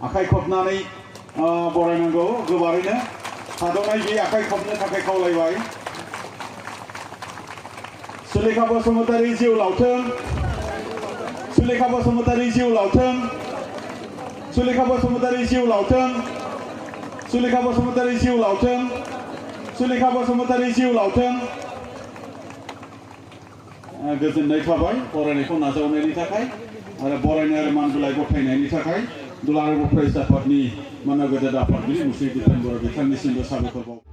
आखाइ खबनानै बरायनांगौ गोबारैनो थाद'नाय गैयै आखाइ खबनो थाखाय खावलायबाय सुलेखा बसुमतारी जिउ लावथों सुलेखा बसुमतारी जिउ लावथों सुलेखा बसुमतारी जिउ लावथों सुलेखा बसुमतारी जिउ लावथों सुलेखा बसुमतारी जिउ लावथों गोजोननाय थाबाय बरायनायखौ नाजावनायनि थाखाय आरो बरायनाय आरो मान बिलाइ गथायनायनि थाखाय दुलाराय बर' फरायसा आफादनि मानगोदान आफादगिरि मुस्रि दिपेन बर' बिथांनिसिमबो साबायखर बावबाय।